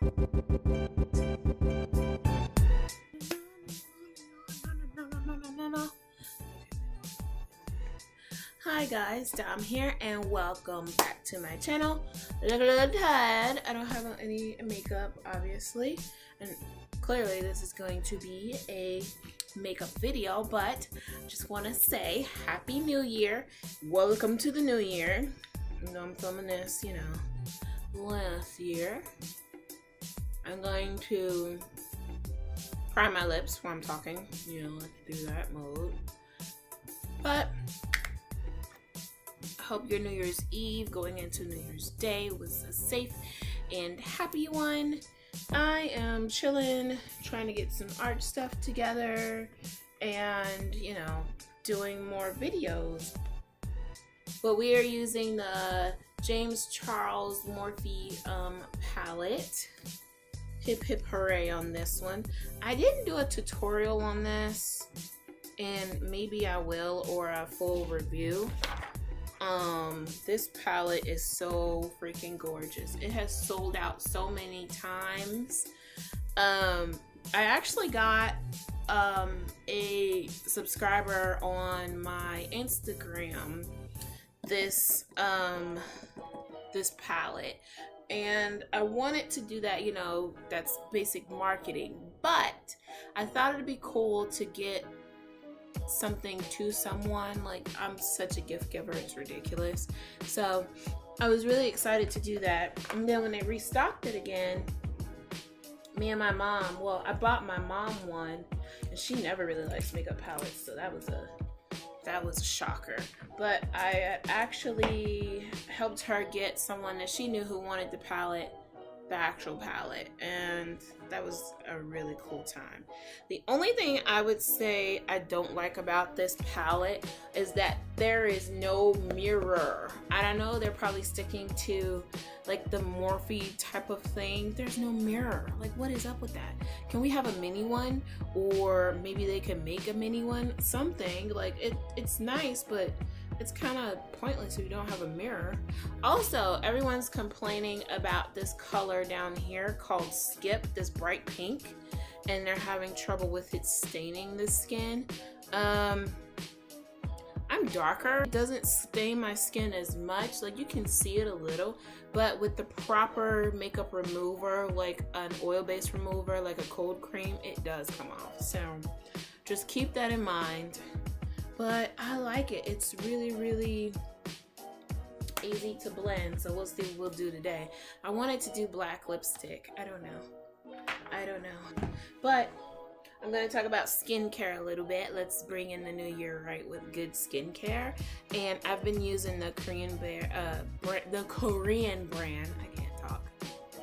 Hi guys, Dom here and welcome back to my channel. Look at the head. I don't have any makeup obviously, and clearly this is going to be a makeup video, but just want to say Happy New Year. Welcome to the new year. You know, I'm filming this, you know, last year. I'm going to prime my lips while I'm talking, you know, let's do that mode. But I hope your New Year's Eve going into New Year's Day was a safe and happy one. I am chilling, trying to get some art stuff together and, you know, doing more videos. But we are using the James Charles Morphe palette. Hip hip hooray on this one. I didn't do a tutorial on this, and maybe I will, or a full review. This palette is so freaking gorgeous. It has sold out so many times. I actually got a subscriber on my Instagram this palette, and I wanted to do that, you know, that's basic marketing, but I thought it'd be cool to get something to someone. Like, I'm such a gift giver, it's ridiculous. So I was really excited to do that. And then when they restocked it again, me and my mom, well, I bought my mom one, and she never really likes makeup palettes, so that was a shocker. But I actually helped her get someone that she knew who wanted the palette, the actual palette, and that was a really cool time. The only thing I would say I don't like about this palette is that there is no mirror. I don't know, they're probably sticking to like the Morphe type of thing. There's no mirror. Like, what is up with that? Can we have a mini one? Or maybe they can make a mini one, something. Like, it's nice, but it's kind of pointless if you don't have a mirror. Also, everyone's complaining about this color down here called Skip, this bright pink, and they're having trouble with it staining the skin. I'm darker. It doesn't stain my skin as much. Like, you can see it a little, but with the proper makeup remover, like an oil-based remover, like a cold cream, it does come off. So just keep that in mind. But I like it. It's really, really easy to blend. So we'll see what we'll do today. I wanted to do black lipstick. I don't know. But I'm going to talk about skincare a little bit. Let's bring in the new year right with good skincare. And I've been using the Korean brand. I can't talk.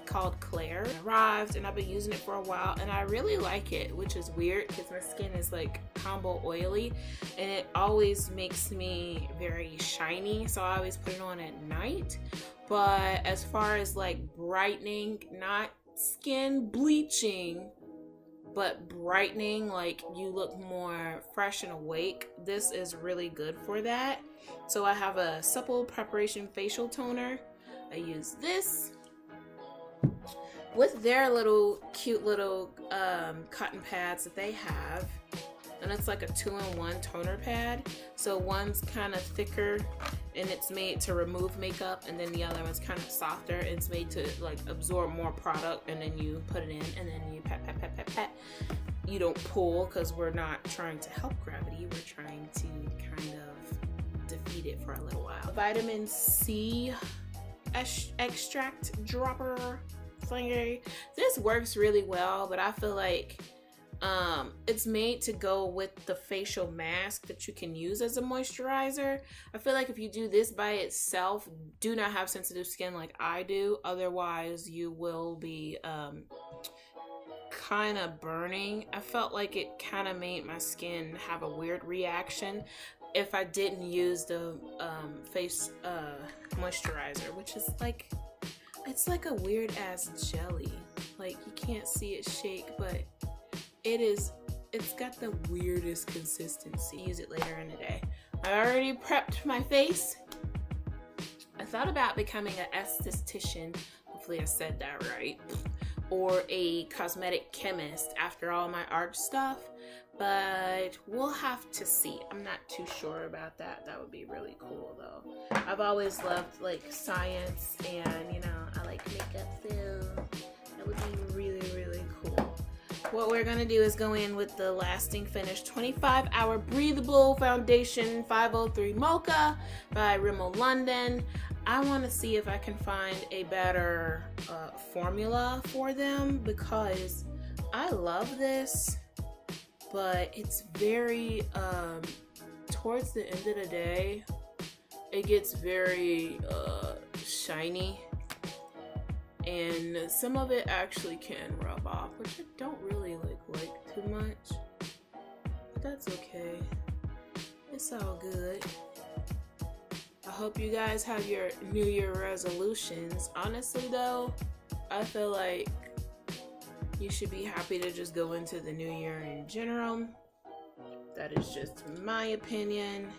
Called Klaire. It arrived and I've been using it for a while, and I really like it, which is weird because my skin is like combo oily, and it always makes me very shiny, so I always put it on at night. But as far as like brightening, not skin bleaching, but brightening, like you look more fresh and awake, this is really good for that. So I have a Supple Preparation facial toner. I use this with their little cute little cotton pads that they have, and it's like a 2-in-1 toner pad. So one's kind of thicker and it's made to remove makeup, and then the other one's kind of softer and it's made to like absorb more product, and then you put it in and then you pat pat pat pat pat. You don't pull because we're not trying to help gravity, we're trying to kind of defeat it for a little while. Vitamin C extract dropper thingy. This works really well, but I feel like it's made to go with the facial mask that you can use as a moisturizer. I feel like if you do this by itself, do not have sensitive skin like I do, otherwise you will be kind of burning. I felt like it kind of made my skin have a weird reaction if I didn't use the face moisturizer, which is like, it's like a weird ass jelly. Like, you can't see it shake, but it's got the weirdest consistency. Use it later in the day. I already prepped my face. I thought about becoming an esthetician. Hopefully I said that right. or a cosmetic chemist after all my art stuff, but we'll have to see. I'm not too sure about that. That would be really cool though. I've always loved like science, and you know, I like makeup, so that would be really, really cool. What we're gonna do is go in with the Lasting Finish 25-Hour Breathable Foundation 503 Mocha by Rimmel London. I want to see if I can find a better formula for them, because I love this, but it's very, towards the end of the day, it gets very shiny, and some of it actually can rub off, which I don't really like too much, but that's okay. It's all good. I hope you guys have your New Year resolutions. Honestly though, I feel like you should be happy to just go into the new year in general. That is just my opinion.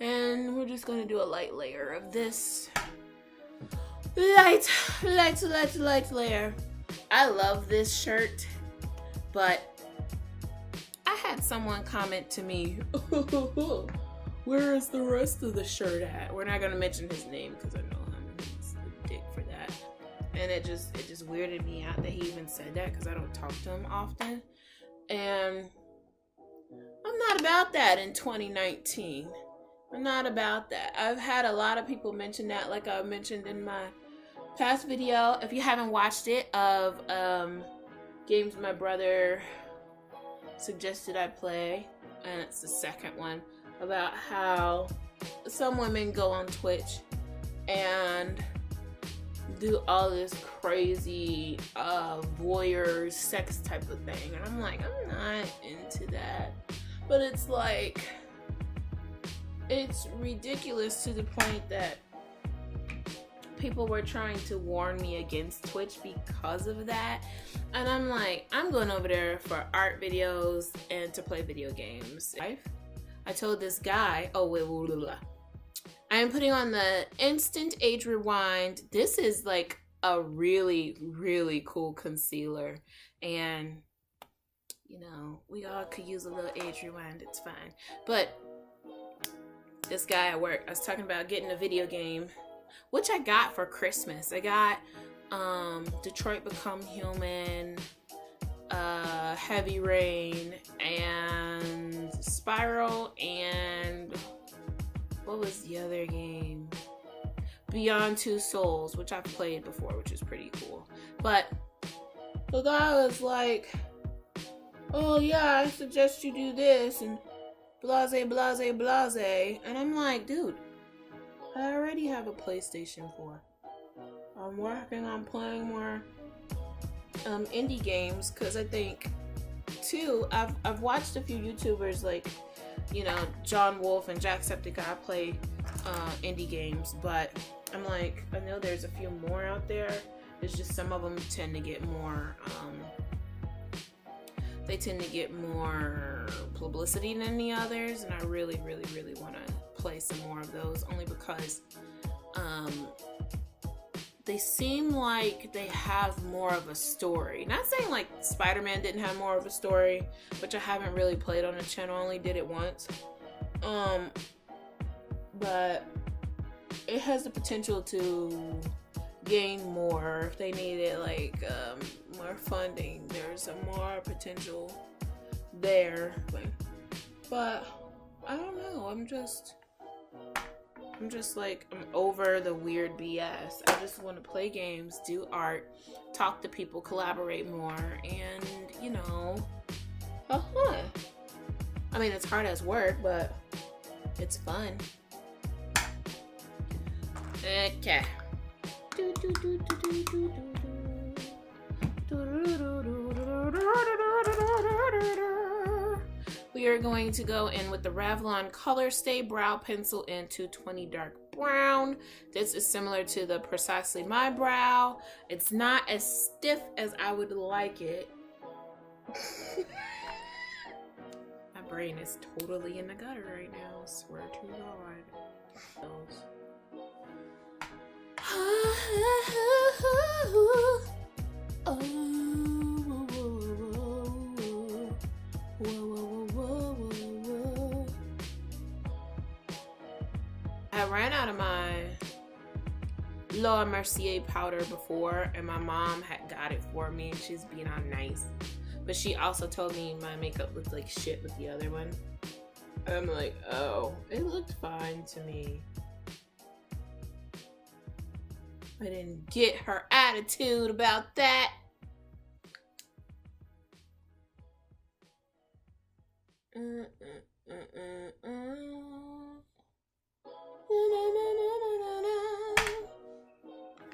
And we're just gonna do a light layer of this. Light layer. I love this shirt, but I had someone comment to me, where is the rest of the shirt at? We're not gonna mention his name because I know he's a dick for that. And it just weirded me out that he even said that, because I don't talk to him often. And I'm not about that in 2019. I'm not about that. I've had a lot of people mention that, like I mentioned in my past video, if you haven't watched it, of games my brother suggested I play, and it's the second one, about how some women go on Twitch and do all this crazy voyeur sex type of thing, and I'm like, I'm not into that. But it's like, it's ridiculous to the point that people were trying to warn me against Twitch because of that, and I'm like, I'm going over there for art videos and to play video games. I told this guy, I am putting on the Instant Age Rewind. This is like a really, really cool concealer, and you know, we all could use a little age rewind, it's fine. But this guy at work, I was talking about getting a video game, which I got for Christmas. I got Detroit Become Human, Heavy Rain, and Spiral, and what was the other game? Beyond Two Souls, which I've played before, which is pretty cool. But the guy was like, oh yeah, I suggest you do this, and blase, blase, blase. And I'm like, dude, I already have a PlayStation 4. I'm working on playing more indie games, because I think too, I've watched a few YouTubers like, you know, John Wolf and Jacksepticeye play indie games, but I'm like, I know there's a few more out there. It's just some of them tend to get more they tend to get more publicity than the others, and I really, really, really want to play some more of those, only because they seem like they have more of a story. Not saying like Spider-Man didn't have more of a story, which I haven't really played on the channel, I only did it once. But it has the potential to gain more if they needed like more funding. There's some more potential there, but I don't know. I'm just like, I'm over the weird BS. I just want to play games, do art, talk to people, collaborate more, and you know, I mean, it's hard as work, but it's fun. Okay. We are going to go in with the Revlon Colorstay Brow Pencil in 220 Dark Brown. This is similar to the Precisely My Brow. It's not as stiff as I would like it. My brain is totally in the gutter right now, I swear to God. saw a Mercier powder before, and my mom had got it for me, and she's being all nice. But she also told me my makeup looked like shit with the other one. I'm like, oh, it looked fine to me. I didn't get her attitude about that.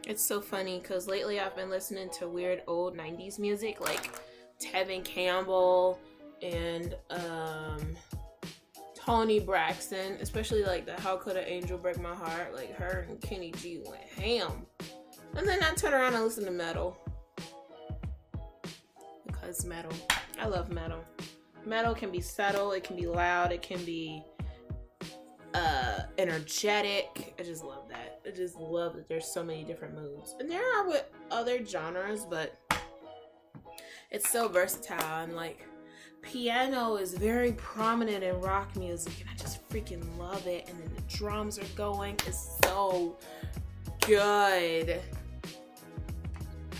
It's so funny because lately I've been listening to weird old 90s music like Tevin Campbell and Toni Braxton, especially like the How Could an Angel Break My Heart, like her and Kenny G went ham. And then I turn around and listen to metal. Because metal. I love metal. Metal can be subtle, it can be loud, it can be energetic. I just love that. I just love that there's so many different moods. And there are with other genres, but it's so versatile, and like piano is very prominent in rock music, and I just freaking love it. And then the drums are going. It's so good.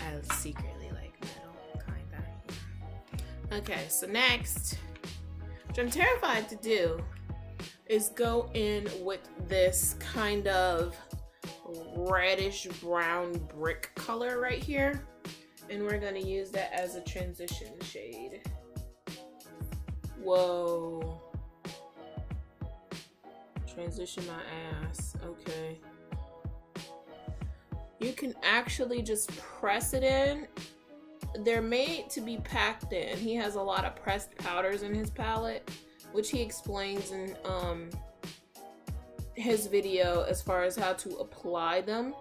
I secretly like metal, kinda. Okay, so next, which I'm terrified to do, is go in with this kind of reddish brown brick color right here. And we're gonna use that as a transition shade. Whoa. Transition my ass. Okay. You can actually just press it in. They're made to be packed in. He has a lot of pressed powders in his palette, which he explains in his video as far as how to apply them.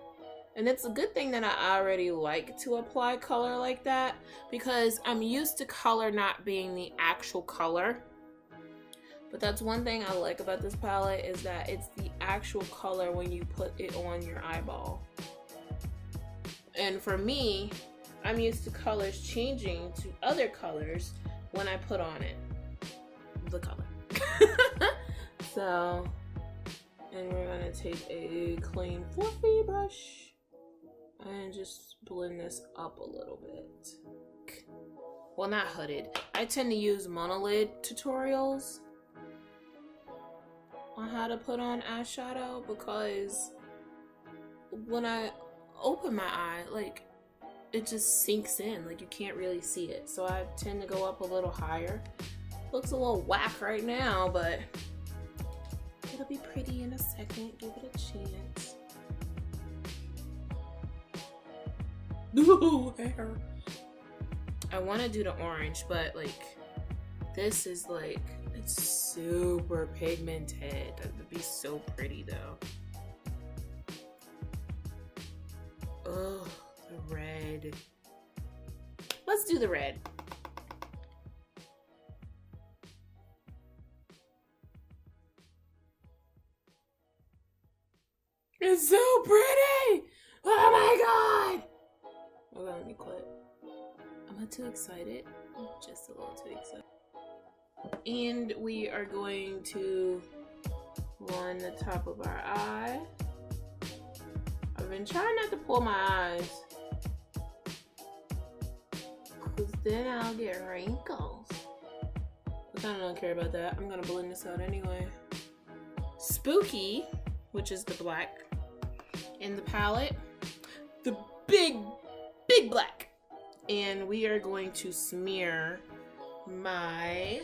And it's a good thing that I already like to apply color like that, because I'm used to color not being the actual color. But that's one thing I like about this palette, is that it's the actual color when you put it on your eyeball. And for me, I'm used to colors changing to other colors when I put on it the color. So, and we're gonna take a clean fluffy brush and just blend this up a little bit. Well, not hooded. I tend to use monolid tutorials on how to put on eyeshadow, because when I open my eye, like, it just sinks in, like you can't really see it. So I tend to go up a little higher. Looks a little whack right now, but it'll be pretty in a second. Give it a chance. Ooh, hair. I want to do the orange, but like this is like, it's super pigmented. That would be so pretty though. Oh, the red. Let's do the red. It's so pretty! Oh my god! Okay, let me quit. Am I too excited? I'm just a little too excited. And we are going to line the top of our eye. I've been trying not to pull my eyes, because then I'll get wrinkles. I kind of don't care about that. I'm gonna blend this out anyway. Spooky, which is the black in the palette, the big black, and we are going to smear my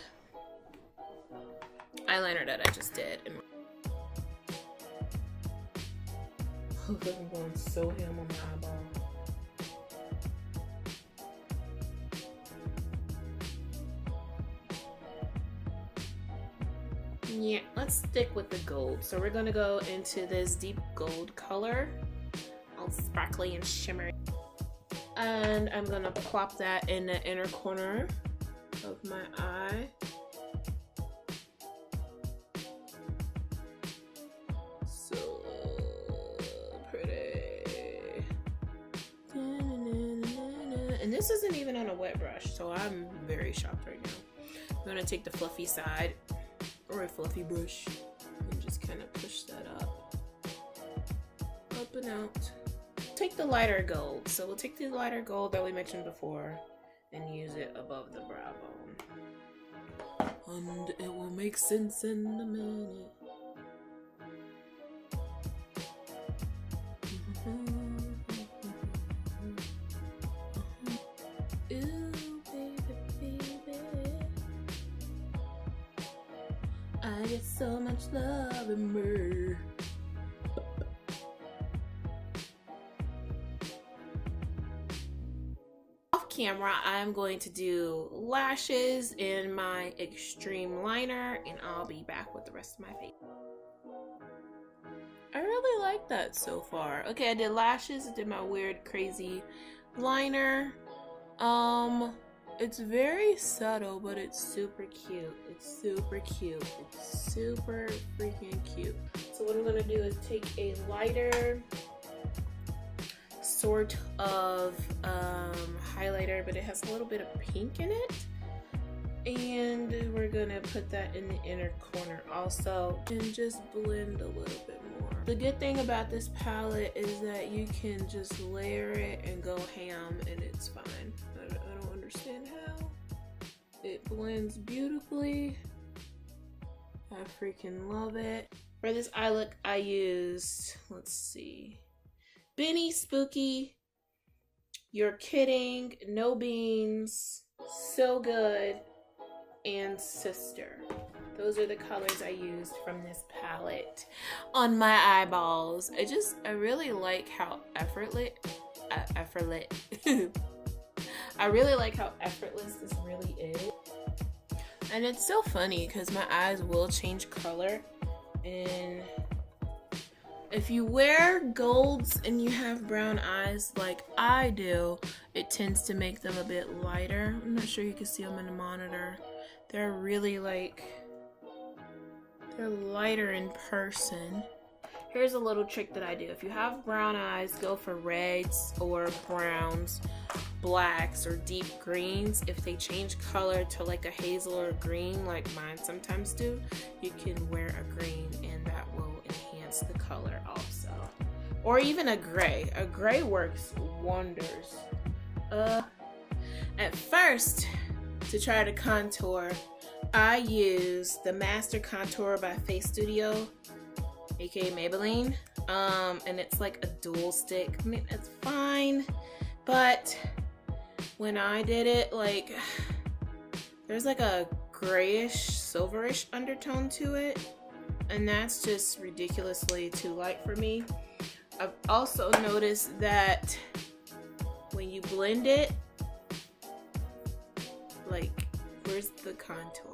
eyeliner that I just did. I'm going so ham on my eyeball. Yeah, let's stick with the gold. So we're gonna go into this deep gold color, all sparkly and shimmery. And I'm gonna plop that in the inner corner of my eye. So pretty. And this isn't even on a wet brush, so I'm very shocked right now. I'm gonna take the fluffy side, or a fluffy brush, and just kind of push that up and out. take the lighter gold. So we'll take the lighter gold that we mentioned before and use it above the brow bone. And it will make sense in a minute. Ooh, baby, baby. I get so much love in me. Off camera, I'm going to do lashes in my extreme liner, and I'll be back with the rest of my face. I really like that so far. Okay, I did lashes, I did my weird crazy liner. It's very subtle, but it's super cute. It's super cute. It's super freaking cute. So what I'm gonna do is take a lighter sort of highlighter, but it has a little bit of pink in it. And we're gonna put that in the inner corner also, and just blend a little bit more. The good thing about this palette is that you can just layer it and go ham and it's fine. I don't understand how. It blends beautifully. I freaking love it. For this eye look, I used, let's see, Benny Spooky, You're Kidding, No Beans, So Good, and Sister. Those are the colors I used from this palette on my eyeballs. I really like how effortless I really like how effortless this really is. And it's so funny because my eyes will change color, and if you wear golds and you have brown eyes like I do, it tends to make them a bit lighter. I'm not sure you can see them in the monitor. They're really they're lighter in person. Here's a little trick that I do. If you have brown eyes, go for reds or browns, blacks or deep greens. If they change color to like a hazel or a green like mine sometimes do, you can wear a green and that will enhance the color also. Or even a gray. A gray works wonders. At first, to try to contour, I use the Master Contour by Face Studio, aka Maybelline, and it's like a dual stick. I mean, it's fine, but when I did it, like, there's like a grayish, silverish undertone to it, and that's just ridiculously too light for me. I've also noticed that when you blend it, like, where's the contour?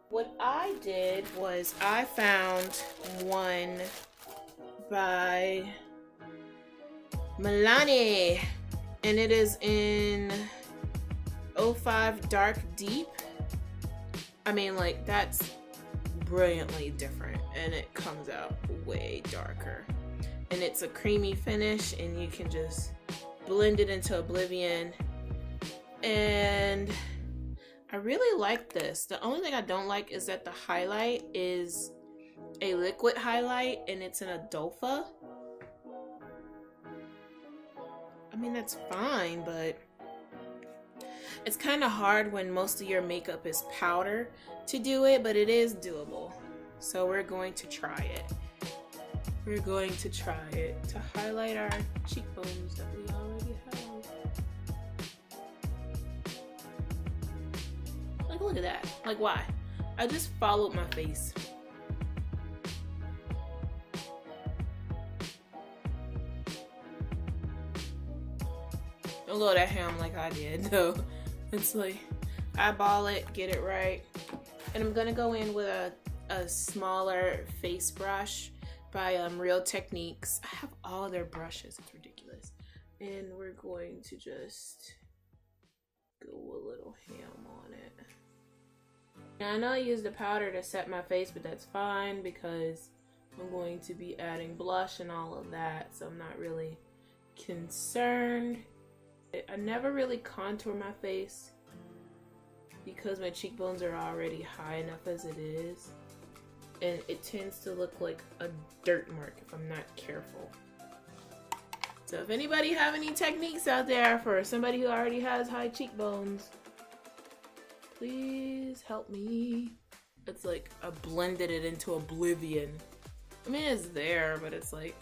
What I did was I found one by Milani, and it is in 05 Dark Deep. I mean, like, that's brilliantly different, and it comes out way darker. And it's a creamy finish, and you can just blend it into oblivion. And I really like this. The only thing I don't like is that the highlight is a liquid highlight, and it's in a dofa. I mean, that's fine, but it's kind of hard when most of your makeup is powder to do it, but it is doable. So we're going to try it. We're going to try it to highlight our cheekbones that we already have. Like, look at that. Like, why? I just followed my face. Don't go that ham like I did, though. It's like, eyeball it, get it right. And I'm gonna go in with a smaller face brush by Real Techniques. I have all their brushes, it's ridiculous. And we're going to just go a little ham on it. Now, I know I used the powder to set my face, but that's fine because I'm going to be adding blush and all of that, so I'm not really concerned. I never really contour my face because my cheekbones are already high enough as it is. and it tends to look like a dirt mark if I'm not careful. So if anybody have any techniques out there for somebody who already has high cheekbones, please help me. It's like I blended it into oblivion. I mean, it's there, but it's like,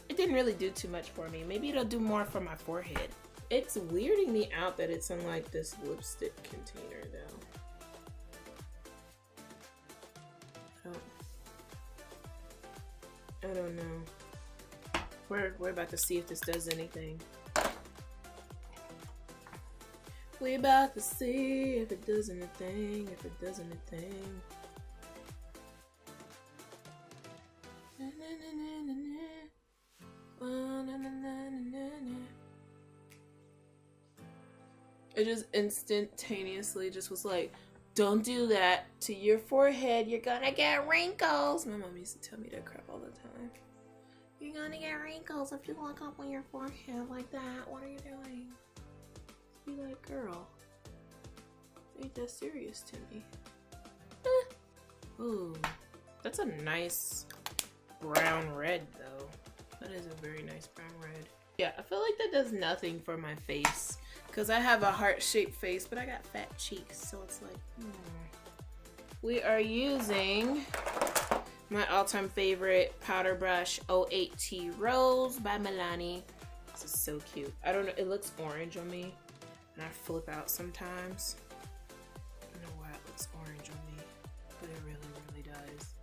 it didn't really do too much for me. Maybe it'll do more for my forehead. It's weirding me out that it's in like this lipstick container though. I don't know. We're about to see if this does anything. We about to see if it does anything, if it does anything. It just instantaneously just was like, don't do that to your forehead, you're gonna get wrinkles. My mom used to tell me that crap all the time. You're gonna get wrinkles if you look up on your forehead like that. What are you doing? Be like, girl, ain't that serious to me? Ooh, that's a nice brown red though. That is a very nice brown red. Yeah, I feel like that does nothing for my face because I have a heart-shaped face, but I got fat cheeks, so it's like, We are using my all-time favorite powder brush, 08T Rose by Milani. This is so cute. I don't know, it looks orange on me, and I flip out sometimes. I don't know why it looks orange on me, but it really, really does.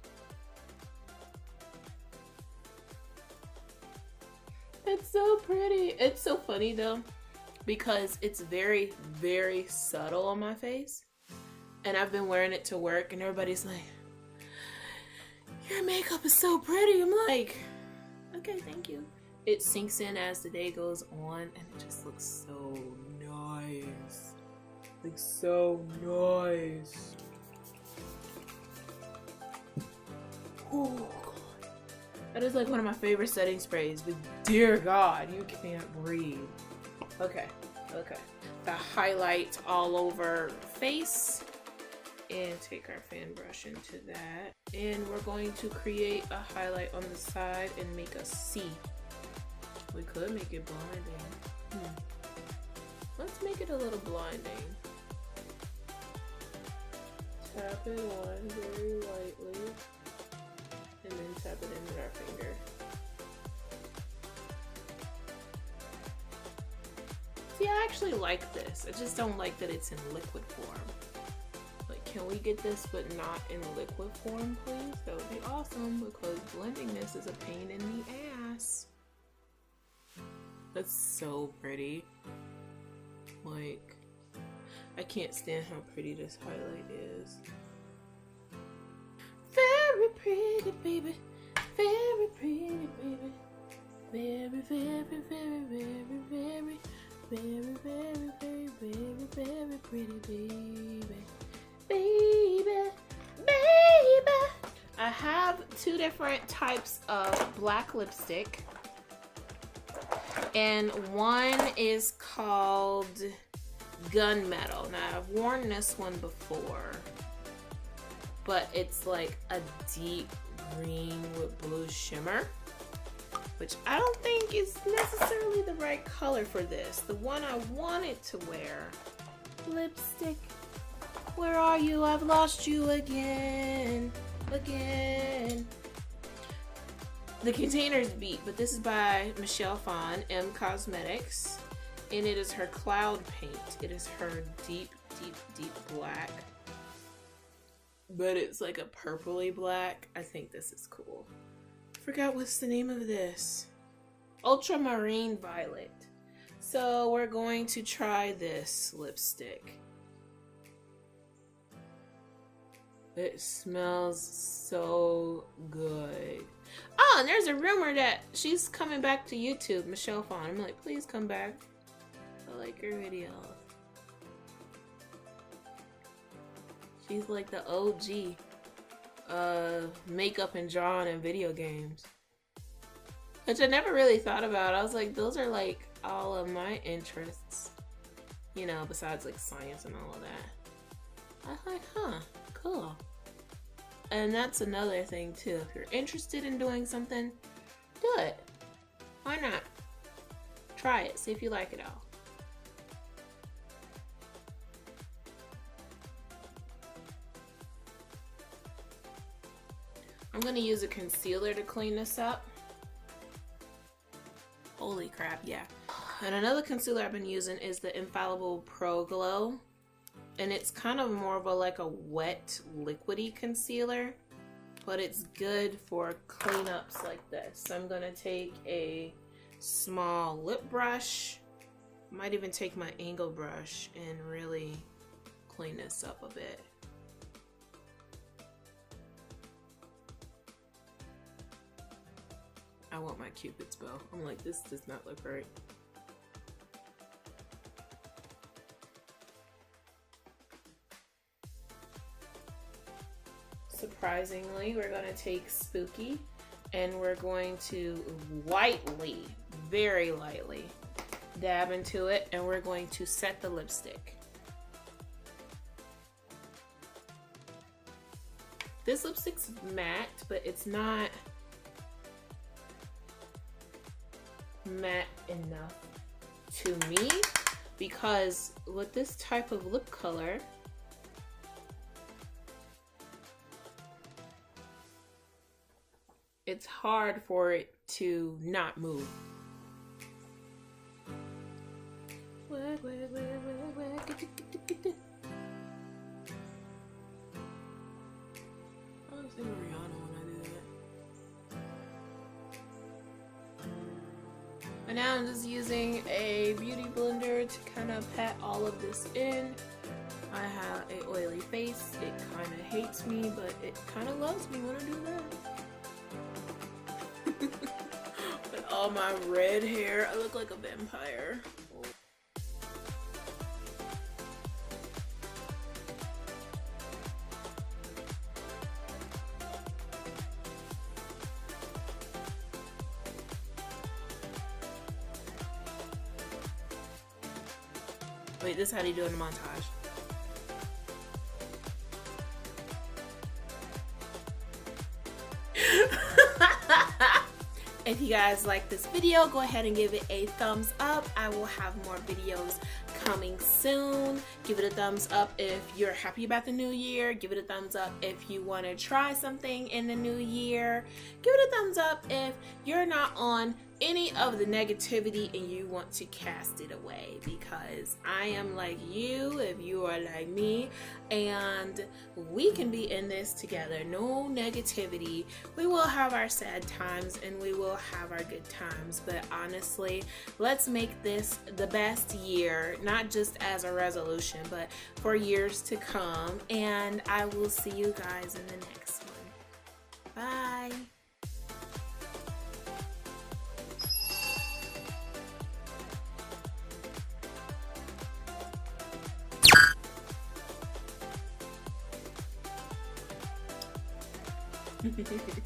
It's so pretty. It's so funny though, because it's very, very subtle on my face. And I've been wearing it to work and everybody's like, your makeup is so pretty. I'm like, okay, thank you. It sinks in as the day goes on and it just looks so nice. Like so nice. Oh God. That is like one of my favorite setting sprays, but dear God, you can't breathe. Okay, okay. The highlight all over face. And take our fan brush into that. And we're going to create a highlight on the side and make a C. We could make it blinding. Let's make it a little blinding. Tap it on very lightly. And then tap it in with our finger. See, I actually like this. I just don't like that it's in liquid form. Like, can we get this but not in liquid form, please? That would be awesome, because blending this is a pain in the ass. That's so pretty. Like, I can't stand how pretty this highlight is. Very pretty, baby. Very pretty, baby. Very, very, very, very, very, very, very, very, very, very pretty, baby. Baby, baby. I have two different types of black lipstick. And one is called Gunmetal. Now, I've worn this one before, but it's like a deep green with blue shimmer, which I don't think is necessarily the right color for this. The one I wanted to wear, lipstick, where are you? I've lost you again, again. The container's beat, but this is by Michelle Phan, M Cosmetics, and it is her cloud paint. It is her deep, deep, deep black, but it's like a purpley black. I think this is cool. Forgot what's the name of this. Ultramarine Violet. So we're going to try this lipstick. It smells so good. Oh, and there's a rumor that she's coming back to YouTube, Michelle Phan. I'm like, please come back. I like her videos. She's like the OG makeup and drawing in video games, which I never really thought about. I was like, those are like all of my interests, you know, besides like science and all of that. I was like, huh, cool. And that's another thing too. If you're interested in doing something, do it. Why not? Try it, see if you like it all. I'm gonna use a concealer to clean this up. Holy crap, yeah. And another concealer I've been using is the Infallible Pro Glow. And it's kind of more of a like a wet, liquidy concealer, but it's good for cleanups like this. So I'm gonna take a small lip brush, might even take my angle brush and really clean this up a bit. I want my Cupid's bow. I'm like, this does not look right. Surprisingly, we're going to take Spooky and we're going to lightly, very lightly, dab into it, and we're going to set the lipstick. This lipstick's matte, but it's not matte enough to me, because with this type of lip color, it's hard for it to not move. I was thinking Rihanna when I do that. And now I'm just using a beauty blender to kind of pat all of this in. I have an oily face. It kind of hates me, but it kind of loves me when I do that. With all my red hair, I look like a vampire. Wait, this is how you do it in a montage. If you guys like this video, go ahead and give it a thumbs up. I will have more videos coming soon. Give it a thumbs up if you're happy about the new year. Give it a thumbs up if you want to try something in the new year. Give it a thumbs up if you're not on any of the negativity and you want to cast it away, because I am like you if you are like me, and we can be in this together. No negativity. We will have our sad times and we will have our good times, but honestly, let's make this the best year, not just as a resolution, but for years to come. And I will see you guys in the next one. Bye. Hehehehe